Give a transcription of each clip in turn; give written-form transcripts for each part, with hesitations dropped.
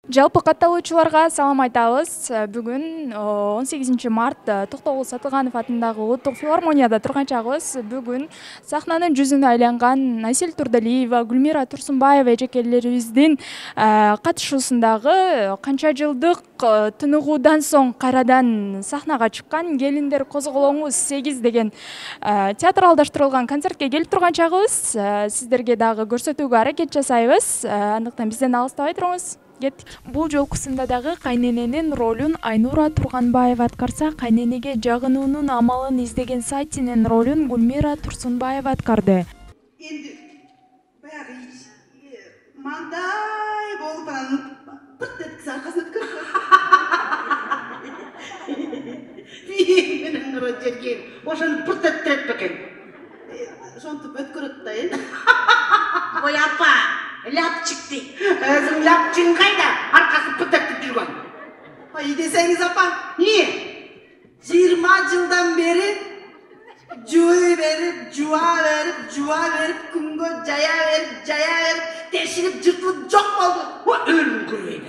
Жалпы катталуучуларга салам айтабыз. Бүгүн 18 март Токтогул Сатылганов атындагы Улуттук филармонияда турган чагыбыз. Бүгүн сахнанын жүзүнө айланган Айсел Турдалиева, Гүлмира Турсунбаева эжекелерибиздин катышуусундагы канча жылдык тыныгуудан соң кайрадан сахнага чыккан Келиндер козголоңу 8 деген театралдаштырылган концертке келип турган чагыбыз. Сиздерге дагы көрсөтүүгө аракет жасайбыз. Андыктан бизден алыстабай туруңуз. Бул жолкусунда дагы кайнененин ролун Айнура Турганбаева аткарса, кайненеге жагынуунун амалын издеген Сайтинин ролун Гүлмира Турсунбаева аткарды. Энди баягы мандай болуп анан пырт эткиз аркасына өткөрүп. Менин кыра жерген ошону пырт эткирет бекен. Ошентип өткөрөт да, Ой апа, ляпчик дейт. Өзүң ляпчигиң кайда? Аркасы пытектип жүргөн. Ой десеңиз апа, 20 жылдан бери жуа берип, күнгө жая берип, тешинип жыртылып жок болду. Өлүм көрбөйт.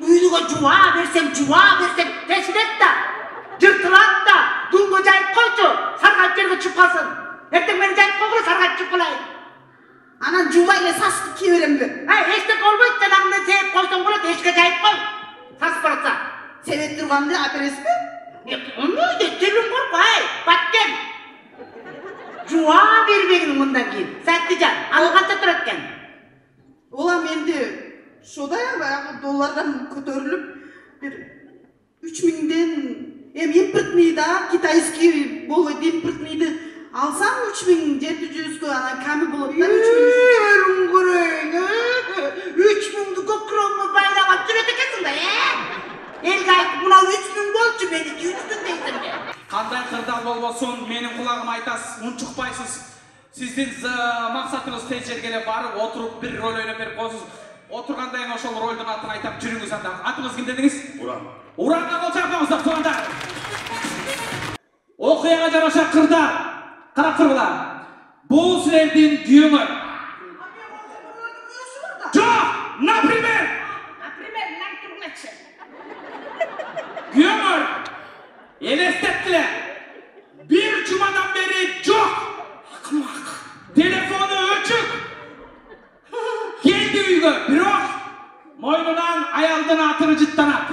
Үйдүгө жуа берсем, тешинет да, жыртылат да, күнгө жайып койчу, саргайып жерге чыгып калсын. Эртең мени жайып койгула, саргайып чыгып калайын. Анан жубай эле састы кие беремби? Эчтеке болбойт, жанагындай себеп койсоң болот, эчке жайып кой. Сасып баратса. Себеп турганды апересизби? Өмөйдө телим корку, баткен. Жуа бербегин мындан кийин. Саттыжан, ал канча турат экен? Улам энди шодай баягы доллардан көтөрүлүп, бир 3000ден импортный да, китайский болбойт, импортныйды алсам 3700-кө анан ками болот да, 3000. Өрүң көрөйүн, 3000ду көкүрөңгө байлап жүрөт экенсиң да, Элге айтып, мына 3000 болчу, меники 3000 дейсиң да. Кандай кырдаал болбосун, менин кулагыма айтасыз, унчукпайсыз. Сиздин максатыңыз тез жерге эле барып, отуруп бир роль ойноп берип коесуз. Отургандан кийин ошол ролдун атын айтам, жүрүңүз анда. Атыңыз ким дедиңиз? Уран. Уранга кол чапкаңыздар, туугандар. Окуяга жараша кырдаал. Карап тургула. Бул силердин күйөөңөр. Жок, например, нам турмачы. Күйөөңөр. Элестеттиле. Бир жумадан бери жок. Акмак. Телефону өчүк. Келди үйгө, бирок мойнунан аялдын атыры жыттанат.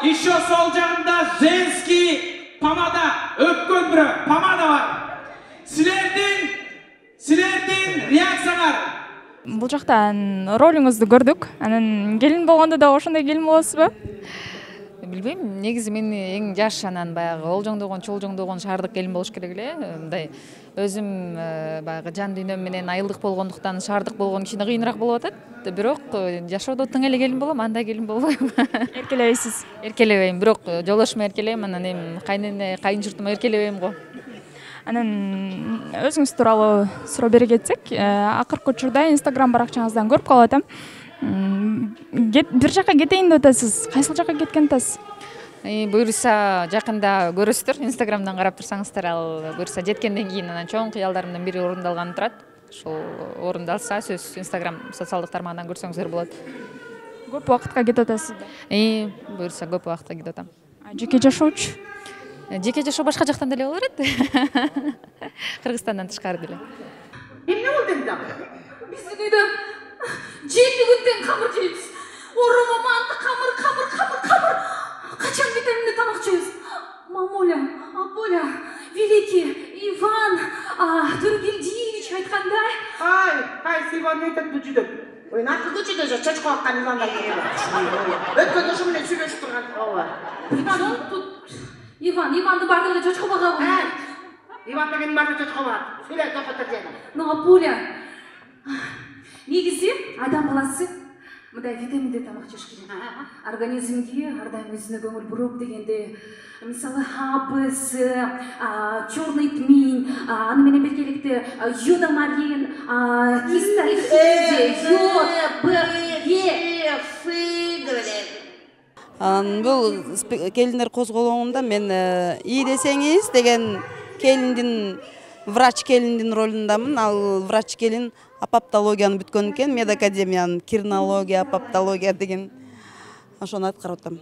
Еще сол жагында женский помада, өпкөн бирөө помада бар. Силердин реакцияңар. Бул жактан ролуңузду көрдүк. Анан келин болгондо да ошондой келин болосузбу? Билбейм, негизи мен эң жаш, анан баягы олжоңдогон, чолжоңдогон шаардык келин болуш керек эле. Мындай өзүм баягы жан дүйнөм менен айылдык болгондуктан шаардык болгон кичине кыйыныраак болуп атат. Бирок жашоодо тең эле келин болом, анда келин болбойм. Эркелебейсиз? Эркелебейм, бирок жолдошума эркелейм, анан эми кайнене, кайын журтума эркелебейм го. Анан өзүңүз тууралуу суроо бере кетсек, акыркы учурда Instagram баракчаңыздан көрүп калып атам. Бир жака кетейин деп атасыз. Кайсыл жака кеткен атасыз? Буюрса жакында көрөсүздөр, Instagramдан карап турсаңыздар, ал буюрса жеткенден кийин анан чоң кыялдарымдын бири орундалганы турат. Ошол орундалса, сөз Instagram социалдык тармагынан көрсөңүздөр болот. Көп убакытка кетип атасыз да? Буюрса көп убакытка кетип атам. Жеке жашоочу? Жеке жашоо башка жактан деле боло берет. Кыргызстандан тышкары деле. Эмне болду энди? Биздин үйдө 7 күндөн камыр жейбиз. Оромо манты камыр. Качан витаминди тамак жейбиз? Мамуля, Аполя, великий Иван Тургелдиевич айткандай. Кайсы Иван айтат бул жүдөк? Ой, наркы көчөдө чачкы аккан Ивандар келет. Өткөн ошо менен сүйлөшүп турган. Иванды бардыгы чачкы багабы. Иван деген бардыгы чачкы багат. Сүйлө токотор жана. Ну, Аполя, негизи адам баласы мындай витаминди тамак жеш керек. Организмге ар дайым өзүнө көңүл буруп дегенде, мисалы А, С, чёрный тмин, аны менен биргеликте йодомарин, кисталхиде, йод, Б, Е, Ф деген. Бул келиндер козголоңунда мен ий десеңиз деген келиндин врач келиндин ролундамын. Ал врач келин апоптологияны бүткөн экен, медакадемиянын кирнология, апоптология деген ошону аткарып атам.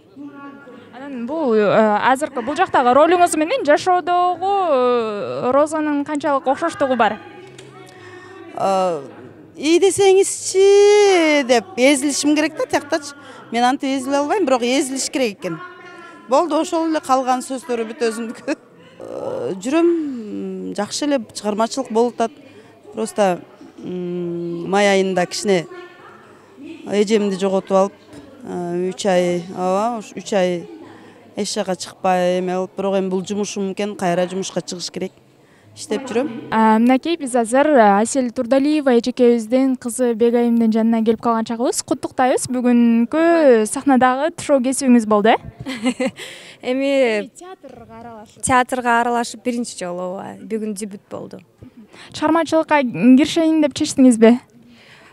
Анан бул азыркы бул жактагы ролуңуз менен жашоодогу Розанын канчалык окшоштугу бар? И десеңизчи деп эзилишим керек да тияктачы. Мен антип эзиле албайм, бирок эзилиш керек экен. Болду, ошол эле, калган сөздөрү бүт өзүмдүкү. Жүрөм, жакшы эле чыгармачылык болуп атат. Просто май айында кичине эжемди жоготуп алып, 3 ай, 3 ай эч жака чыкпай эме болуп, бирок эми бул жумушум экен, кайра жумушка чыгыш керек. Иштеп жүрөм. Мынакей биз азыр Асель Турдалиева эжекебиздин кызы Бегайымдын жанына келип калган чагыбыз. Куттуктайбыз. Бүгүнкү сахнадагы тушоо кесүүңүз болду, э? Эми театрга аралашып биринчи жолу бүгүн дебют болду. Чыгармачылыкка киришейин деп чечтиңизби?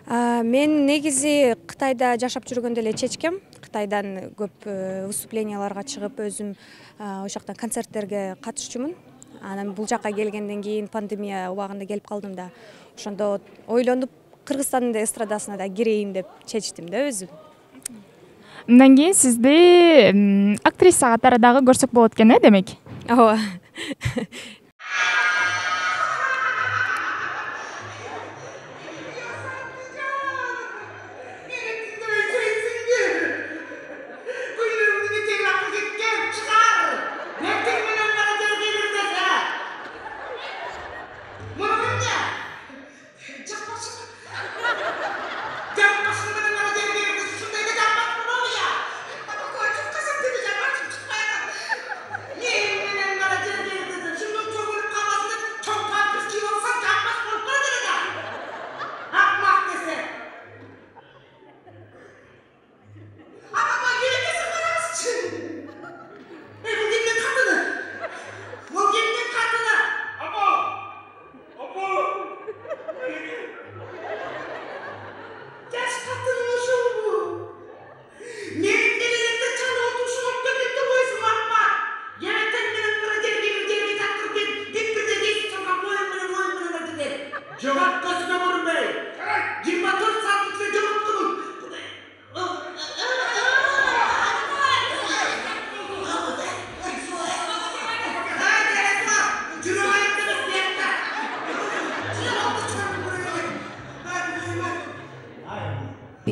Мен негизи Кытайда жашап жүргөндө эле чечкем. Кытайдан көп выступленияларга чыгып, өзүм ошол жактан концерттерге катышчумун. Анан бул жакка келгенден кийин пандемия убагында келип калдым да. Ошондо ойлонуп, Кыргызстандын эстрадасына да кирейин деп чечтим да өзүм. Мындан кийин сизди актриса катары дагы көрсөк болот экен, э, демек? Ооба.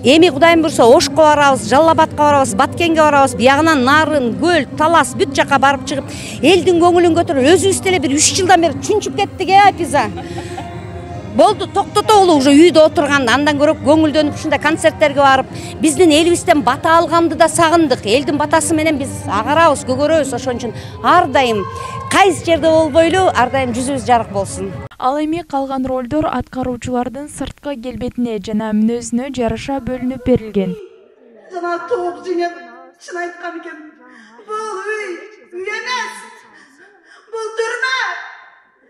Эми Кудайым бурса Ошко барабыз, Жалал Абадка барабыз, Баткенге барабыз, биягынан Нарын, Көл, Талас бүт жака барып чыгып, элдин көңүлүн көтөрүп, өзүбүз деле бир 3 жылдан бери чүнчүп кеттик, Апиза. Болду, токтотолу уже үйдө отурганда, андан көрөп көңүлдөнүп ушундай концерттерге барып, биздин элибизден бата алганды да сагындык. Элдин батасы менен биз агарабыз, көгөрөбүз, ошон үчүн ар дайым кайсы жерде болбойлу, ар дайым жүзүбүз жарык болсун. Ал эми калган ролдор аткаруучулардын сырткы келбетине жана мүнөзүнө жараша бөлүнүп берилген. Жана топ жеңем чын айткан экен. Бул үй эмес. Бул түрмө.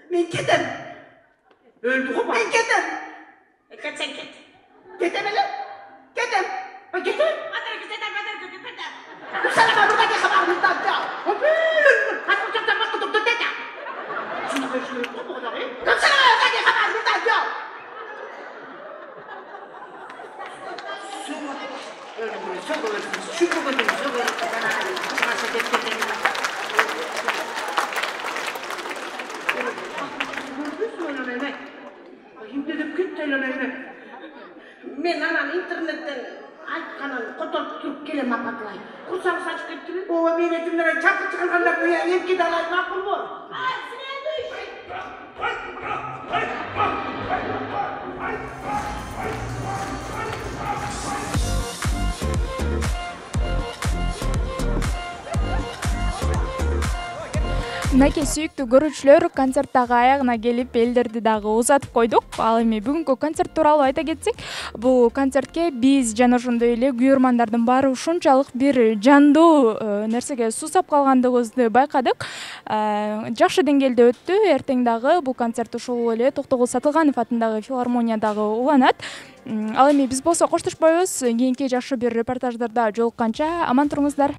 Мен кетем. Öldü mu? Ben ketem. Ket sen ket. Ketem hele? Ketem. Ben ketem. Madem ketem, madem ketem. Sana ben burada kabar mısın ya? Hadi uçaktan bak tutup tut ya. Şunu şunu bu kadar. Sana ben burada kabar mısın ya? Şu men anam internetten aytkanын которуп туруп келем апатлай. Курсаңыз ачып кеттиби? Ооба, мен этимден чакыр чыгарганда буя эмки далай макулбу? Мынакей сүйүктүү көрүүчүлөр, концерт дагы аягына келип, элдерди дагы узатып койдук. Ал эми бүгүнкү концерт тууралуу айта кетсек, бул концертке биз жана ошондой эле күйөрмандардын баары ушунчалык бир жандуу нерсеге суусап калгандыгыбызды байкадык. Жакшы деңгээлде өттү. Эртең дагы бул концерт ушул эле Токтогул Сатылганов атындагы филармониядагы уланат. Ал эми биз болсо коштошпойбуз. Кийинки жакшы бир репортаждарда жолукканча аман туруңуздар.